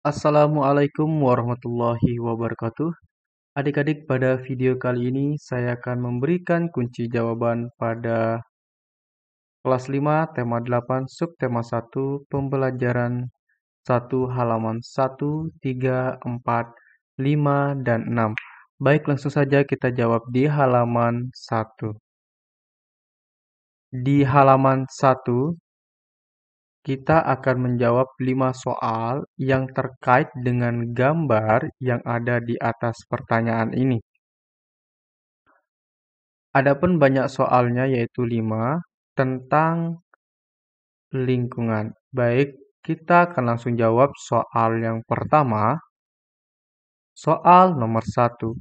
Assalamualaikum warahmatullahi wabarakatuh. Adik-adik, pada video kali ini saya akan memberikan kunci jawaban pada kelas 5, tema 8, subtema 1, pembelajaran 1, halaman 1, 3, 4, 5, dan 6. Baik, langsung saja kita jawab di halaman 1. Di halaman 1, kita akan menjawab 5 soal yang terkait dengan gambar yang ada di atas pertanyaan ini. Adapun banyak soalnya yaitu 5 tentang lingkungan. Baik, kita akan langsung jawab soal yang pertama. Soal nomor 1.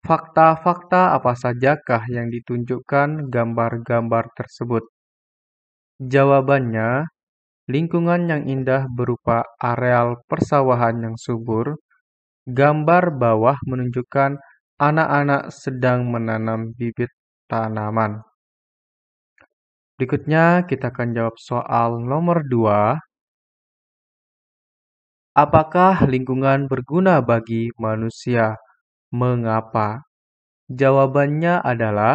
Fakta-fakta apa sajakah yang ditunjukkan gambar-gambar tersebut? Jawabannya, lingkungan yang indah berupa areal persawahan yang subur. Gambar bawah menunjukkan anak-anak sedang menanam bibit tanaman. Berikutnya kita akan jawab soal nomor 2. Apakah lingkungan berguna bagi manusia? Mengapa? Jawabannya adalah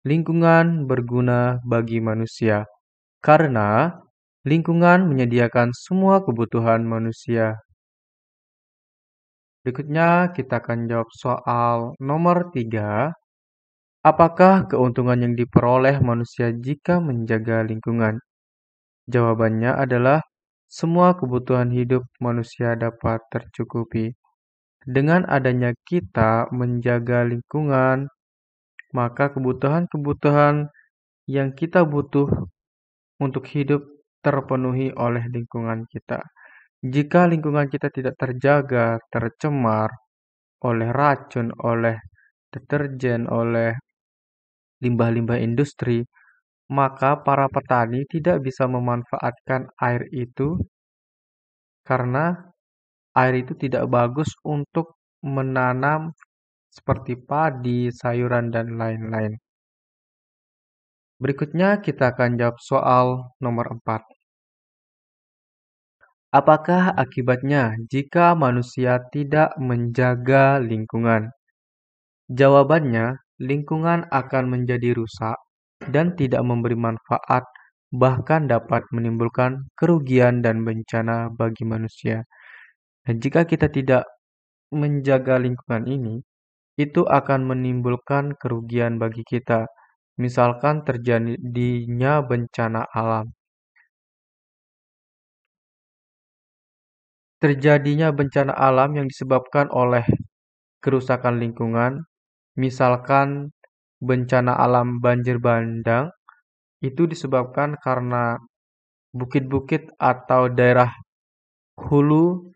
lingkungan berguna bagi manusia karena lingkungan menyediakan semua kebutuhan manusia. Berikutnya kita akan jawab soal nomor 3. Apakah keuntungan yang diperoleh manusia jika menjaga lingkungan? Jawabannya adalah semua kebutuhan hidup manusia dapat tercukupi. Dengan adanya kita menjaga lingkungan, maka kebutuhan-kebutuhan yang kita butuh untuk hidup terpenuhi oleh lingkungan kita. Jika lingkungan kita tidak terjaga, tercemar oleh racun, oleh deterjen, oleh limbah-limbah industri, maka para petani tidak bisa memanfaatkan air itu karena air itu tidak bagus untuk menanam seperti padi, sayuran, dan lain-lain. Berikutnya kita akan jawab soal nomor 4. Apakah akibatnya jika manusia tidak menjaga lingkungan? Jawabannya, lingkungan akan menjadi rusak dan tidak memberi manfaat, bahkan dapat menimbulkan kerugian dan bencana bagi manusia. Dan jika kita tidak menjaga lingkungan ini, itu akan menimbulkan kerugian bagi kita. Misalkan terjadinya bencana alam. Terjadinya bencana alam yang disebabkan oleh kerusakan lingkungan, misalkan bencana alam banjir bandang, itu disebabkan karena bukit-bukit atau daerah hulu,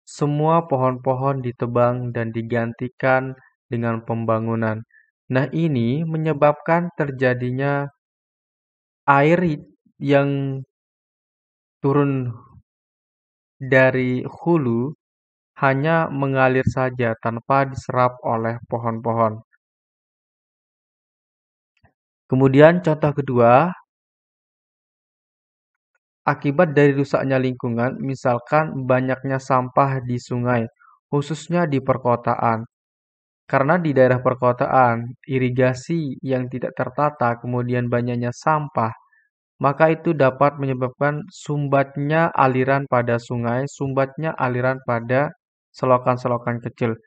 semua pohon-pohon ditebang dan digantikan dengan pembangunan. Nah, ini menyebabkan terjadinya air yang turun dari hulu hanya mengalir saja tanpa diserap oleh pohon-pohon. Kemudian contoh kedua, akibat dari rusaknya lingkungan, misalkan banyaknya sampah di sungai, khususnya di perkotaan. Karena di daerah perkotaan, irigasi yang tidak tertata, kemudian banyaknya sampah, maka itu dapat menyebabkan sumbatnya aliran pada sungai, sumbatnya aliran pada selokan-selokan kecil.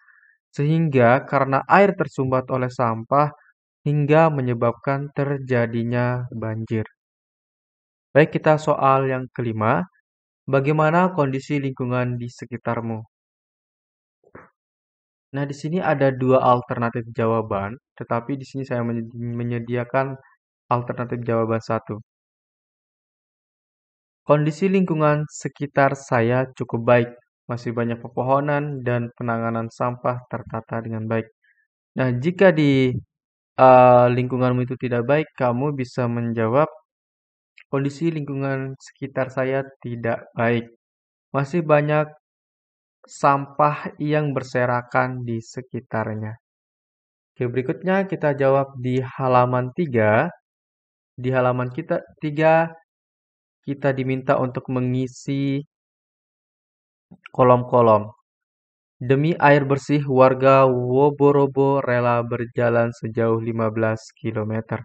Sehingga karena air tersumbat oleh sampah, hingga menyebabkan terjadinya banjir. Baik, kita soal yang kelima. Bagaimana kondisi lingkungan di sekitarmu? Nah, di sini ada dua alternatif jawaban, tetapi di sini saya menyediakan alternatif jawaban satu. Kondisi lingkungan sekitar saya cukup baik, masih banyak pepohonan dan penanganan sampah tertata dengan baik. Nah, jika di lingkunganmu itu tidak baik, kamu bisa menjawab kondisi lingkungan sekitar saya tidak baik. Masih banyak sampah yang berserakan di sekitarnya. Oke, berikutnya kita jawab di halaman 3. Di halaman kita 3, kita diminta untuk mengisi Kolom-kolom. Demi air bersih, warga Woborobo rela berjalan sejauh 15 kilometer.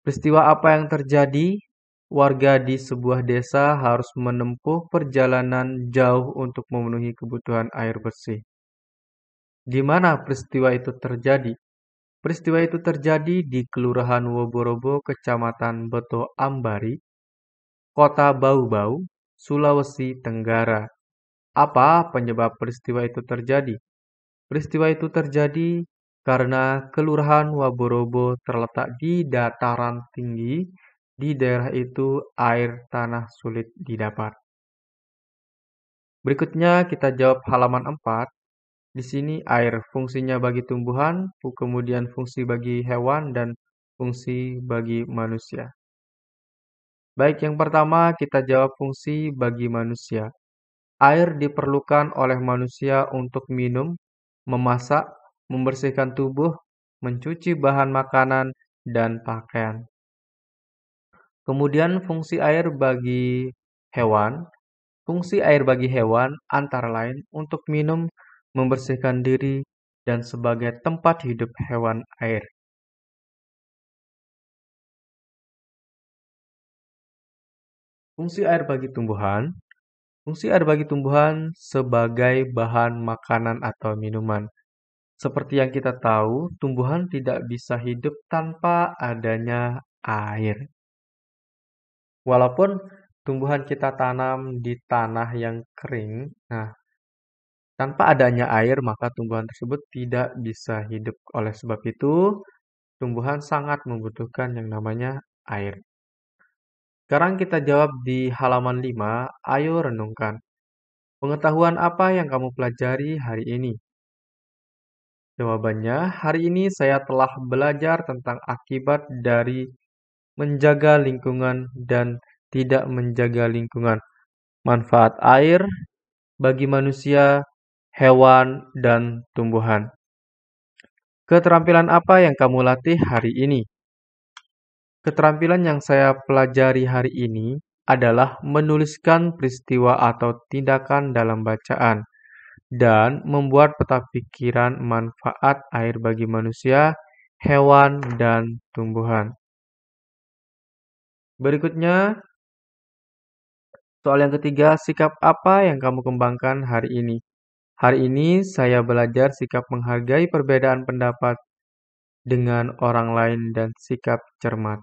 Peristiwa apa yang terjadi? Warga di sebuah desa harus menempuh perjalanan jauh untuk memenuhi kebutuhan air bersih. Di mana peristiwa itu terjadi? Peristiwa itu terjadi di Kelurahan Woborobo, Kecamatan Beto Ambari, Kota Bau-Bau, Sulawesi Tenggara. Apa penyebab peristiwa itu terjadi? Peristiwa itu terjadi karena Kelurahan Woborobo terletak di dataran tinggi. Di daerah itu air tanah sulit didapat. Berikutnya kita jawab halaman 4. Di sini air fungsinya bagi tumbuhan, kemudian fungsi bagi hewan, dan fungsi bagi manusia. Baik, yang pertama kita jawab fungsi bagi manusia. Air diperlukan oleh manusia untuk minum, memasak, membersihkan tubuh, mencuci bahan makanan, dan pakaian. Kemudian fungsi air bagi hewan. Fungsi air bagi hewan antara lain untuk minum, membersihkan diri, dan sebagai tempat hidup hewan air. Fungsi air bagi tumbuhan. Fungsi air bagi tumbuhan sebagai bahan makanan atau minuman. Seperti yang kita tahu, tumbuhan tidak bisa hidup tanpa adanya air. Walaupun tumbuhan kita tanam di tanah yang kering, nah, tanpa adanya air maka tumbuhan tersebut tidak bisa hidup. Oleh sebab itu, tumbuhan sangat membutuhkan yang namanya air. Sekarang kita jawab di halaman 5. Ayo renungkan. Pengetahuan apa yang kamu pelajari hari ini? Jawabannya, hari ini saya telah belajar tentang akibat dari menjaga lingkungan dan tidak menjaga lingkungan. Manfaat air bagi manusia, hewan, dan tumbuhan. Keterampilan apa yang kamu latih hari ini? Keterampilan yang saya pelajari hari ini adalah menuliskan peristiwa atau tindakan dalam bacaan dan membuat peta pikiran manfaat air bagi manusia, hewan, dan tumbuhan. Berikutnya, soal yang ketiga, sikap apa yang kamu kembangkan hari ini? Hari ini saya belajar sikap menghargai perbedaan pendapat dengan orang lain dan sikap cermat.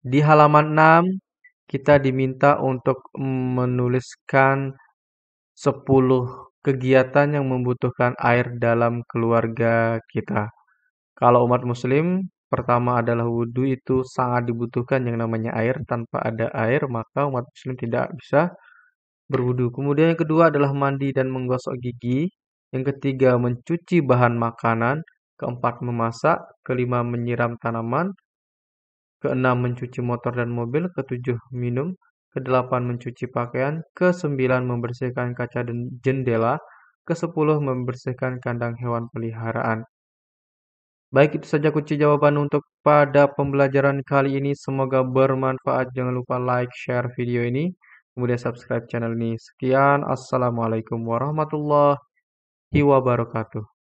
Di halaman 6, kita diminta untuk menuliskan 10 kegiatan yang membutuhkan air dalam keluarga kita. Kalau umat muslim, pertama adalah wudhu, itu sangat dibutuhkan yang namanya air. Tanpa ada air, maka umat muslim tidak bisa berwudhu. Kemudian yang kedua adalah mandi dan menggosok gigi. Yang ketiga mencuci bahan makanan. Keempat memasak. Kelima menyiram tanaman. Keenam mencuci motor dan mobil. Ketujuh minum. Kedelapan mencuci pakaian. Kesembilan membersihkan kaca dan jendela. Kesepuluh membersihkan kandang hewan peliharaan. Baik, itu saja kunci jawaban untuk pada pembelajaran kali ini. Semoga bermanfaat. Jangan lupa like, share video ini. Kemudian subscribe channel ini. Sekian. Assalamualaikum warahmatullahi wabarakatuh.